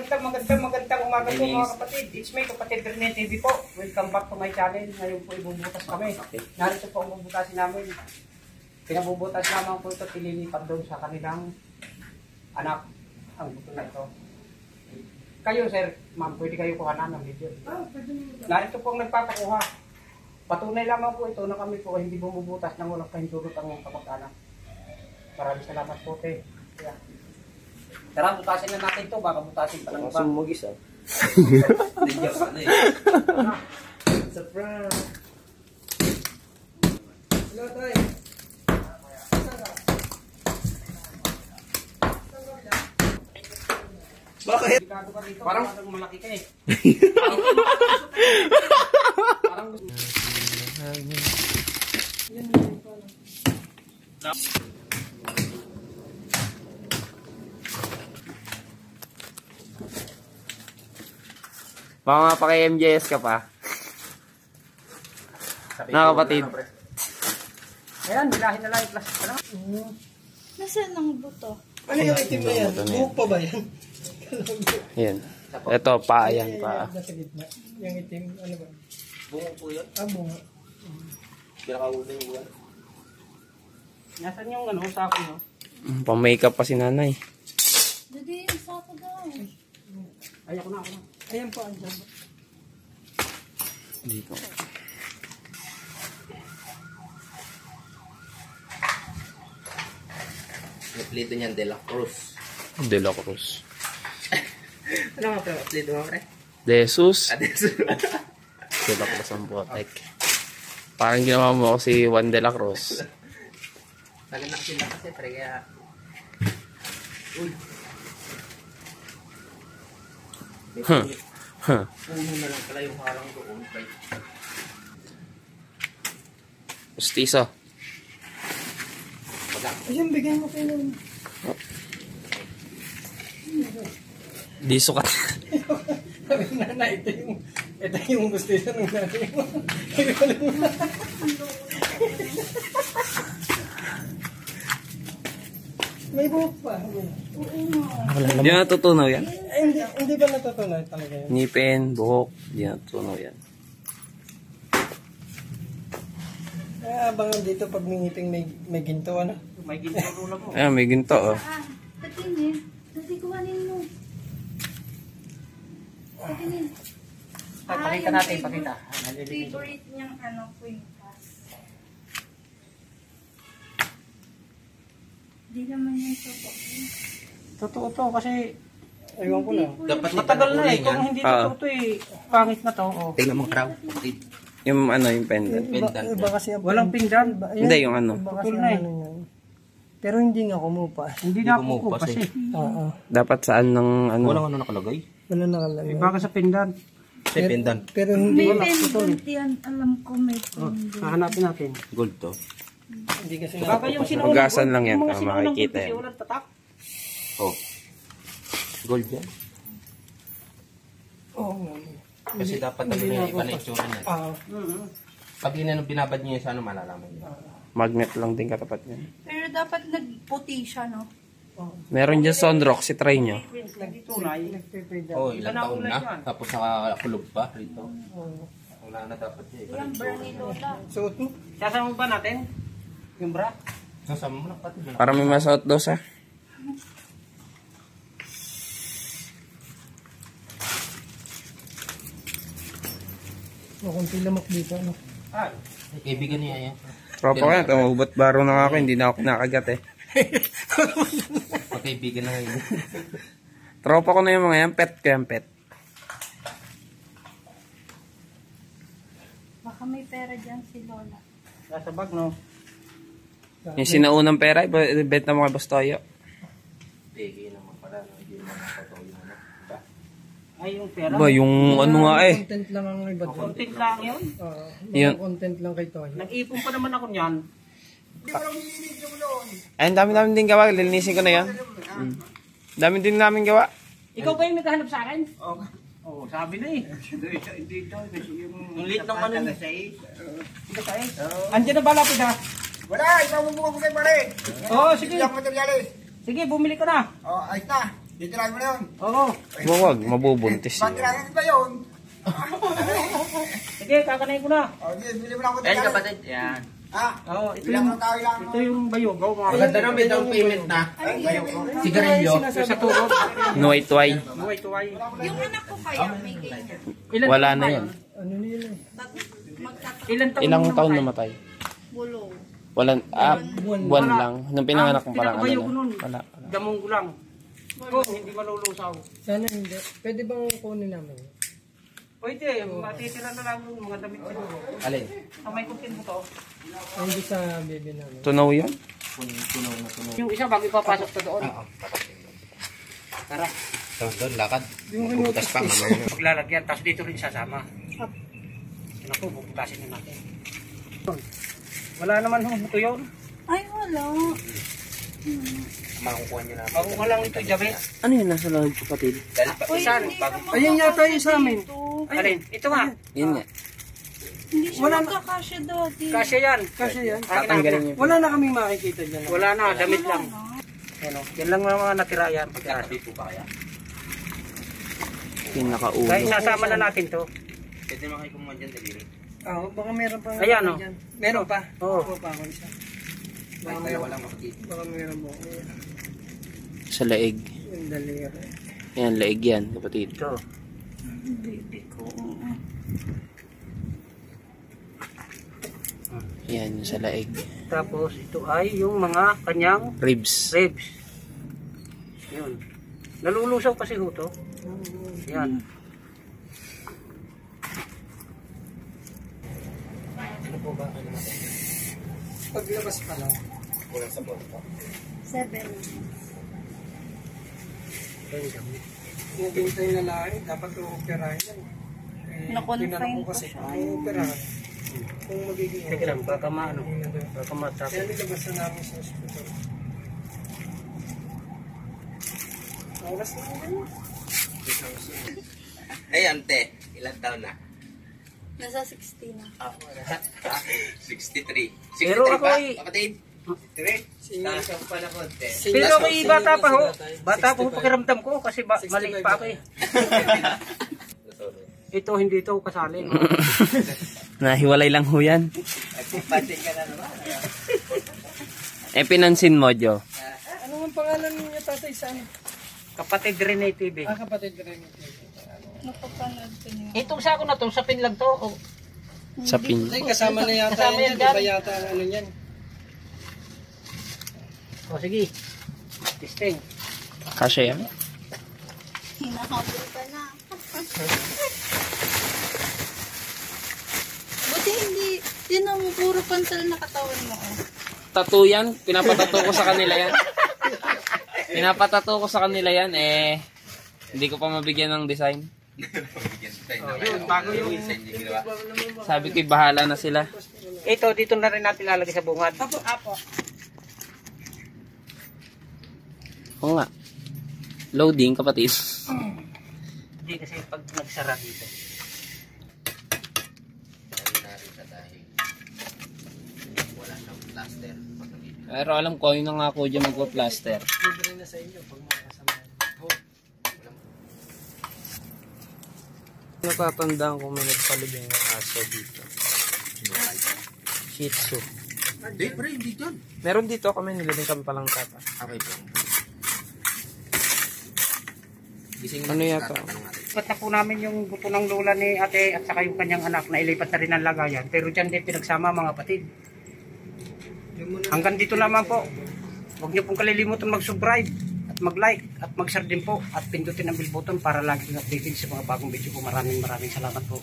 Magandang umaga po mga kapatid. It's me, Kapatid Rene TV po. Welcome back to my channel. Ngayon po ibubutas kami. Narito po ang bubutasin namin. Pinabubutas naman po ito, tililipat doon sa kanilang anak. Ang buto na ito. Kayo sir, ma'am, pwede kayo kuhanan ng video. Narito po ang nagpapakuha. Patunay lamang po ito na kami po hindi bumubutas ng walang kahintulot ang kamag-anak. Maraming salamat po, te. Yeah. Tara, butasin na natin ito. Baka butasin pa lang ba? Sumugis ah. Ninja ka na eh. Surprise! Hello, tay. Bakit? Parang malaki ka eh. Parang Baka nga pa kay MJS ka pa. Na kapatid. ayan, bilahin na lang yung plastic na lang. Nasaan ang buto? Ano yung itim na yan? Buhok pa ba yan? Yan. Ito, pa. Yan, pa. Nasa gitna. Yung itim, ano ba? Bungo po yun. Ah, bunga. Pinakaulo yung buwan. Nasaan yung ano, sako nyo? Pang-makeup pa si nanay. Dadi, yung sako daw. Ay, ako na. Ayan po, andyan. Hindi ko. Naplito niyan, De La Cruz. De La Cruz. Ano nga pala naplito mo, pre? Jesus. Adesso. De La Cruz ang botek. Parang ginawa mo ako si Juan De La Cruz. Tagal na kasi pre, kaya... Uy. Huh. Huh. Puno na lang pala yung harang doon. Justiso. Ayan, bigyan mo kayo nun. Di sukat. Sabi na, ito yung gusto nyo ng nanay mo. May buhok pa. Hindi na natutunaw yan. Ay, hindi ba natutunan talaga yun? Ngipin, buhok. Hindi na natutunaw yan. Kaya abangan dito pag nangiping may ginto, ano? May ginto lang mo. Ayan, may ginto oh. Tatinin. Dadi, kuhanin mo. Tatinin. Ay, pakita natin, pakita. Favorite niyang ano, kwintas. Di naman yung totoo. Totoo to kasi Ewan ko na. Dapat matagal na eh. Kung hindi totoo to eh, pangit na to. Oh. Tingnan mo crowd. Yung ano, yung pendant. Iba kasi ang Walang pinggan. Hindi, yung ano. Iba kasi Putol na eh. ano yan. Pero hindi nga kumupa. Hindi na ako kupas eh. Oo. Dapat saan ng ano. Walang ano nakalagay. Wala nakalagay. Iba ka sa pinggan. Sa pendant. Pero hindi. May pendant yan. Alam ko may pendant. Hahanapin natin. Gold to. Hindi kasi Baka yung sinaunang Hugasan lang yan, yung mga para sinaunang makikita kasi yan. walang tatak. Oh. Gold yan. Oo nga. Kasi dapat ano na iba na itsura niya. Pag binabad niyo sa ano, malalaman niyo. Magnet lang din katapat niya. Pero dapat nagputi siya, no? Meron dyan Sonrock, si try nyo. Nagtitunay. Oh, ilang Iba na taon kulay na. yan. Tapos nakakulog pa rito. Wala na dapat niya. Iba na Yung itsura Bernie niya. Lola. Suot mo? Sasama ba natin? Yung bra? Sasama mo na pati. Para may masuot daw sa. Kunti lamok dito, ano? Ah, Kaibigan niya yan. Tropa ko yan, tumubot baro na nga ako, hindi na ako kinakagat eh. Magkaibigan na ngayon. Tropa ko na yung mga yan, pet ko yan, pet. Baka may pera dyan si Lola. nasa bag no? Yung sinaunang pera, bet na mo kay Bastoyo. Pegi naman pala. Hindi naman nakatao yung ano. Diba? Ay yung pera. Ba, yung ano nga eh. Content lang ang iba doon. Content lang yun. Yun. Mga content lang kay Toyo. Nag-ipon pa naman ako niyan. Ay, ang dami-dami din gawa. Lilinisin ko na yan. Dami din namin gawa. Ikaw ba yung naghahanap sa akin? Oo. Oh, sabi na eh. Dito, yung lit ng ano niya. Ito tayo. Andiyan na ba lapid ha? Wala, ikaw bubukang ko kay pare. Oo, sige. Hindi ako materyales. Sige, bumili ka na. Oh, ayos na. Titirahin mo na yun. Oo. Huwag, mabubuntis yun. Titirahin ba yun? Sige, kakanayin ko na. O, di, bili mo lang ako Ayan titirahin. kapatid, yan. Ha? Oo, ito Bilang yung, ng tao lang. ito yung bayogaw. Maganda na may down payment na. Sigarilyo. Yung sa turog. Nuway-tuway. Tuway-tuway. Yung anak ko kaya may ganyan. Ilan Wala taon na ba yun. Ano na yun eh? Ilan taon Ilang nung taon namatay? namatay? Bulo. Wala, buwan lang. Nung pinanganak mo parang ano pinakabayo na. ko nun. Wala. Damong ko lang. Kung hindi malulusaw. Sana hindi. Pwede bang kunin namin? Pwede, matitira na lang yung mga damit siguro. Alin? May kutin mo to. Hindi sa baby namin. Tunaw yun? Yung isa bago ipapasok to doon. Tara. Doon, lakad. Bubutas pa, mamaya na. Maglalagyan, tapos dito rin sasama. Yan ako, bubutasin na natin. Wala naman humuto yun. Ay, wala. Makukuha niyo na. Makuha lang ito, Jabe. Ano yun nasa loob, kapatid? Dahil pa, Uy, Saan? hindi naman Ayun yata yung sa amin. ito. Alin? Ito nga. Yun nga. Hindi siya magkakasya dati. Kasya yan. Kasi yan. Tatanggalin niyo. Wala na kaming makikita dyan. Wala na, damit lang. Ano, yan lang mga natira yan. magkakabi po ba kaya? Pinakaulo. Kaya isasama na natin to. Pwede naman kayo kumuha dyan, daliri. Oo, baka meron pa. Ayan, oh. dyan. Meron pa? Oo. Oo pa ako isa. Baka meron walang makikita. Baka meron mo. Sa laig. Yung daliri. Yan, laig yan, kapatid. Ito. Baby ko. Yan, yung sa laig. Tapos ito ay yung mga kanyang Ribs. ribs. Yun. Nalulusaw kasi ho to. Yan. Ano po ba? Ano natin? Paglabas pa lang. Kulang sa boto. 7. Naghintay na lang, dapat i-operahin yan. Na-confine tinanong ko pa kasi siya. kung operahan. Kung magiging Sige lang, baka maano. Baka Kaya matapos. nilabas na namin sa hospital. Oras na lang. Hey, ante. Ilan taon na? Nasa 16 na. 63. 63 Pero ako ba? ay- Kapatid? 63? Taas ang pala konti. Pero may bata pa ho. Bata pa ho pakiramdam ko kasi maliit pa ako eh. Ito, hindi ito kasali. Nahiwalay lang ho yan. Pati ka na naman. Pinansin mo, Jo. Ano ang pangalan niya tatay sa ano? Kapatid Rene TV. Kapatid ka rin. Napapanood ko niya. Itong sako na to, sa pin lang to. Oh. Sa pin. Ay, kasama na yata Kasama yan. yan Di ba dyan. yata ang ano yan? O sige. Testing. Kasya yan? Hinahabol ka na. Buti hindi, yun ang puro pantal na katawan mo. Oh. Tattoo yan. Pinapatato ko sa kanila yan. Pinapatato ko sa kanila yan. Hindi ko pa mabigyan ng design. Bago yung... Sabi ko, bahala na sila. Ito, dito na rin natin lalagay sa bungad. Apo. Oo nga. Loading, kapatid. Hindi kasi pag nagsara dito. Wala siyang plaster. Pero alam ko, yun na nga ako dyan magpa-plaster. Libre na sa inyo pag makakasama. Napapandaan ko may nagpalibing ng aso dito. Shih Tzu. Hindi, pre, hindi dyan. Meron dito kami, nilibing kami palang tata. Okay po. Ano yata? Ipat na po namin yung buto ng lola ni ate at saka yung kanyang anak na ilipat na rin ang lagayan. Pero dyan din pinagsama mga kapatid. Hanggang dito naman po. Huwag niyo pong kalilimutan mag-subscribe at mag-like at mag-share din po at pindutin ang bell button para lagi kang updated sa mga bagong video po. Maraming salamat po.